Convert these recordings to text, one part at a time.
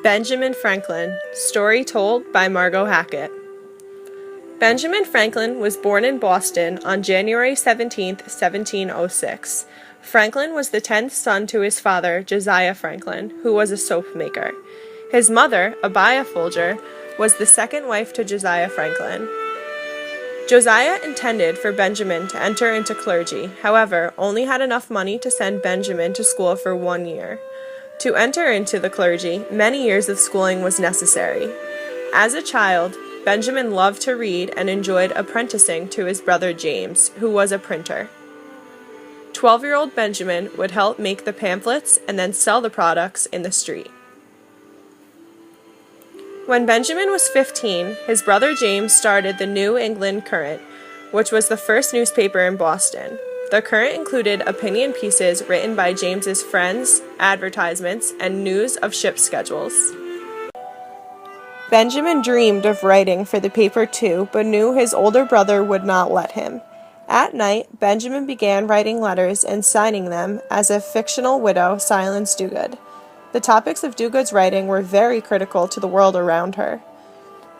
Benjamin Franklin, story told by Margot Hackett. Benjamin Franklin was born in Boston on January 17, 1706. Franklin was the 10th son to his father, Josiah Franklin, who was a soap maker. His mother, Abiah Folger, was the second wife to Josiah Franklin. Josiah intended for Benjamin to enter into clergy, however, only had enough money to send Benjamin to school for 1 year. To enter into the clergy, many years of schooling was necessary. As a child, Benjamin loved to read and enjoyed apprenticing to his brother James, who was a printer. 12-year-old Benjamin would help make the pamphlets and then sell the products in the street. When Benjamin was 15, his brother James started the New England Courant, which was the first newspaper in Boston. The Courant included opinion pieces written by James's friends, advertisements, and news of ship schedules. Benjamin dreamed of writing for the paper too, but knew his older brother would not let him. At night, Benjamin began writing letters and signing them as a fictional widow, Silence Dogood. The topics of Dogood's writing were very critical to the world around her.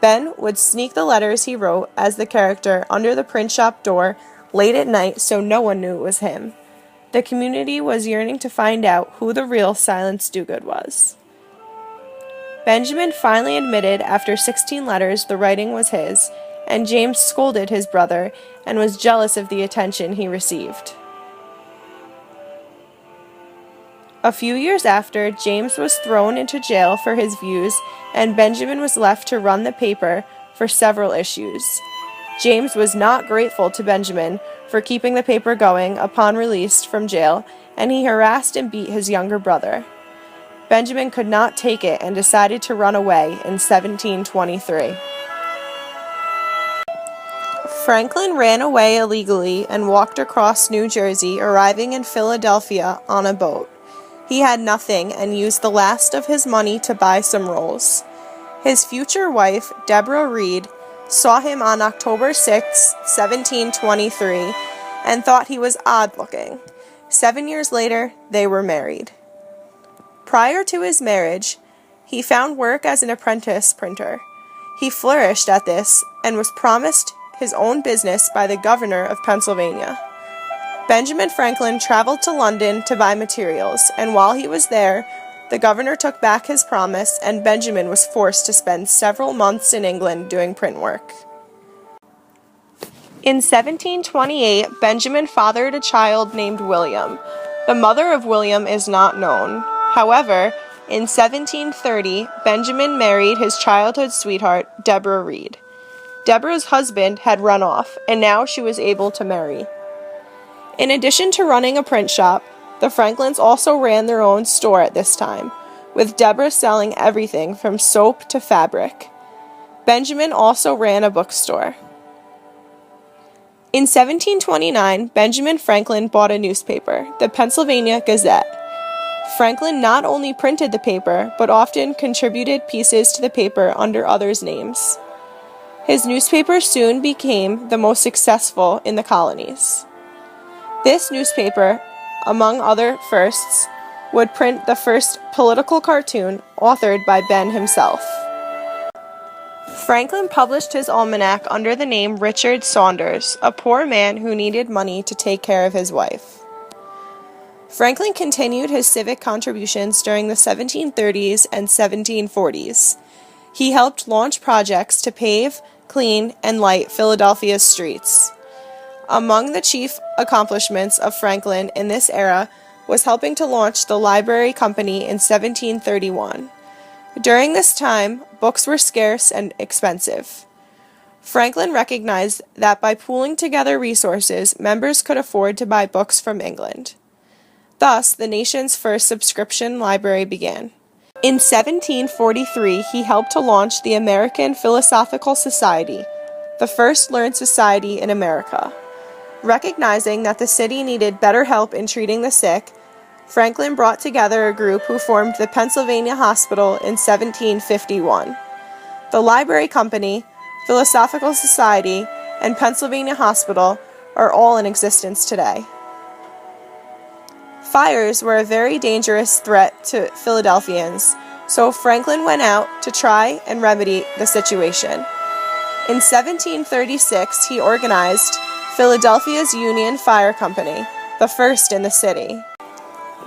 Ben would sneak the letters he wrote as the character under the print shop door late at night so no one knew it was him. The community was yearning to find out who the real Silence Dogood was. Benjamin finally admitted after 16 letters the writing was his, and James scolded his brother and was jealous of the attention he received. A few years after, James was thrown into jail for his views, and Benjamin was left to run the paper for several issues. James was not grateful to Benjamin for keeping the paper going upon release from jail, and he harassed and beat his younger brother. Benjamin could not take it and decided to run away in 1723. Franklin ran away illegally and walked across New Jersey, arriving in Philadelphia on a boat. He had nothing and used the last of his money to buy some rolls. His future wife, Deborah Reed, saw him on October 6, 1723, and thought he was odd-looking. 7 years later, they were married. Prior to his marriage, he found work as an apprentice printer. He flourished at this and was promised his own business by the governor of Pennsylvania. Benjamin Franklin traveled to London to buy materials, and while he was there, the governor took back his promise, and Benjamin was forced to spend several months in England doing print work. In 1728, Benjamin fathered a child named William. The mother of William is not known. However, in 1730, Benjamin married his childhood sweetheart, Deborah Reed. Deborah's husband had run off, and now she was able to marry. In addition to running a print shop, the Franklins also ran their own store at this time, with Deborah selling everything from soap to fabric. Benjamin also ran a bookstore. In 1729, Benjamin Franklin bought a newspaper, the Pennsylvania Gazette. Franklin not only printed the paper, but often contributed pieces to the paper under others' names. His newspaper soon became the most successful in the colonies. This newspaper, among other firsts, would print the first political cartoon authored by Ben himself. Franklin published his almanac under the name Richard Saunders, a poor man who needed money to take care of his wife. Franklin continued his civic contributions during the 1730s and 1740s. He helped launch projects to pave, clean, and light Philadelphia's streets. Among the chief accomplishments of Franklin in this era was helping to launch the Library Company in 1731. During this time, books were scarce and expensive. Franklin recognized that by pooling together resources, members could afford to buy books from England. Thus, the nation's first subscription library began. In 1743, he helped to launch the American Philosophical Society, the first learned society in America. Recognizing that the city needed better help in treating the sick, Franklin brought together a group who formed the Pennsylvania Hospital in 1751. The Library Company, Philosophical Society, and Pennsylvania Hospital are all in existence today. Fires were a very dangerous threat to Philadelphians, so Franklin went out to try and remedy the situation. In 1736, he organized Philadelphia's Union Fire Company, the first in the city.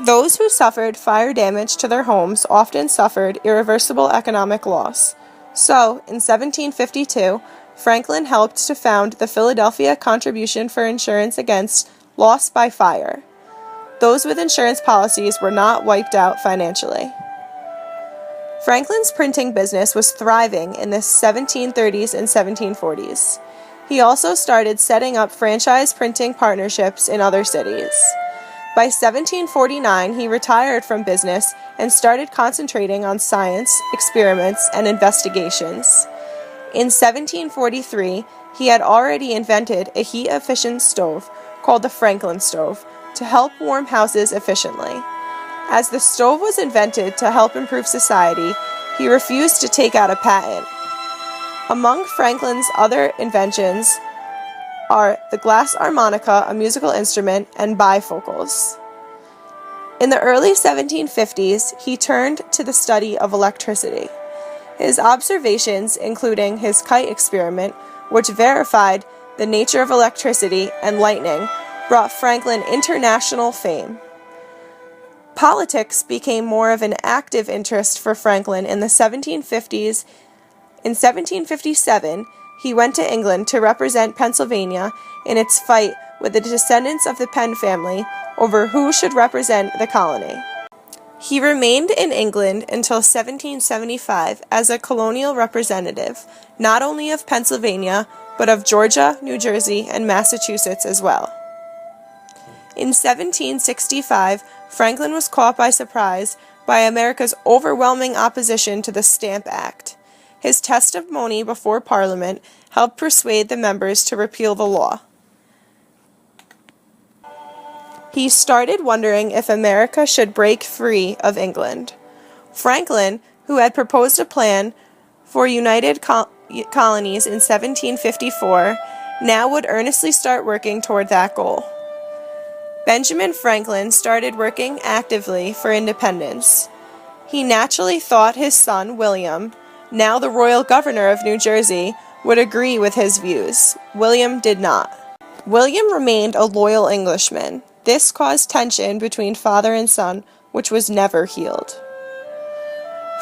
Those who suffered fire damage to their homes often suffered irreversible economic loss. So, in 1752, Franklin helped to found the Philadelphia Contribution for Insurance Against Loss by Fire. Those with insurance policies were not wiped out financially. Franklin's printing business was thriving in the 1730s and 1740s. He also started setting up franchise printing partnerships in other cities. By 1749, he retired from business and started concentrating on science, experiments, and investigations. In 1743, he had already invented a heat-efficient stove called the Franklin stove to help warm houses efficiently. As the stove was invented to help improve society, he refused to take out a patent. Among Franklin's other inventions are the glass harmonica, a musical instrument, and bifocals. In the early 1750s, he turned to the study of electricity. His observations, including his kite experiment, which verified the nature of electricity and lightning, brought Franklin international fame. Politics became more of an active interest for Franklin in the 1750s. In 1757, he went to England to represent Pennsylvania in its fight with the descendants of the Penn family over who should represent the colony. He remained in England until 1775 as a colonial representative, not only of Pennsylvania, but of Georgia, New Jersey, and Massachusetts as well. In 1765, Franklin was caught by surprise by America's overwhelming opposition to the Stamp Act. His testimony before Parliament helped persuade the members to repeal the law. He started wondering if America should break free of England. Franklin, who had proposed a plan for united colonies in 1754, now would earnestly start working toward that goal. Benjamin Franklin started working actively for independence. He naturally thought his son, William, now the royal governor of New Jersey, would agree with his views. William did not. William remained a loyal Englishman. This caused tension between father and son, which was never healed.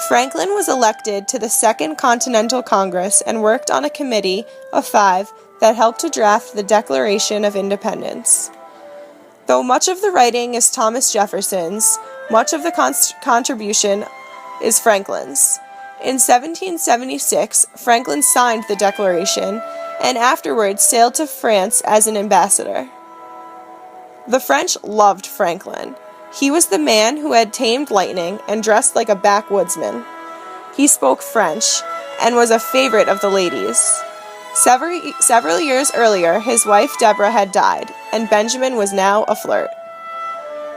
Franklin was elected to the Second Continental Congress and worked on a committee of 5 that helped to draft the Declaration of Independence. Though much of the writing is Thomas Jefferson's, much of the contribution is Franklin's. In 1776, Franklin signed the Declaration and afterwards sailed to France as an ambassador. The French loved Franklin. He was the man who had tamed lightning and dressed like a backwoodsman. He spoke French and was a favorite of the ladies. Several years earlier, his wife Deborah had died, and Benjamin was now a flirt.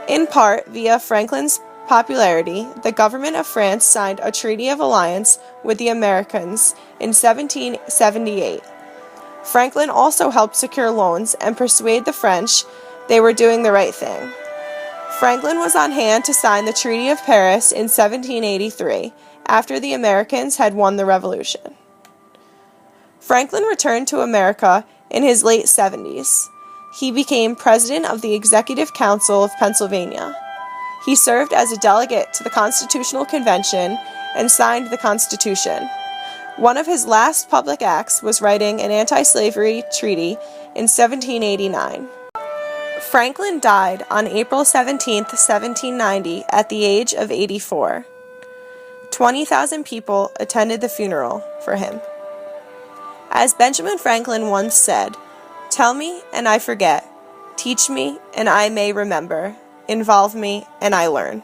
In part via Franklin's popularity, the government of France signed a treaty of alliance with the Americans in 1778. Franklin also helped secure loans and persuade the French they were doing the right thing. Franklin was on hand to sign the Treaty of Paris in 1783, after the Americans had won the Revolution. Franklin returned to America in his late 70s. He became president of the Executive Council of Pennsylvania. He served as a delegate to the Constitutional Convention and signed the Constitution. One of his last public acts was writing an anti-slavery treaty in 1789. Franklin died on April 17, 1790, at the age of 84. 20,000 people attended the funeral for him. As Benjamin Franklin once said, "Tell me and I forget, teach me and I may remember, involve me and I learn."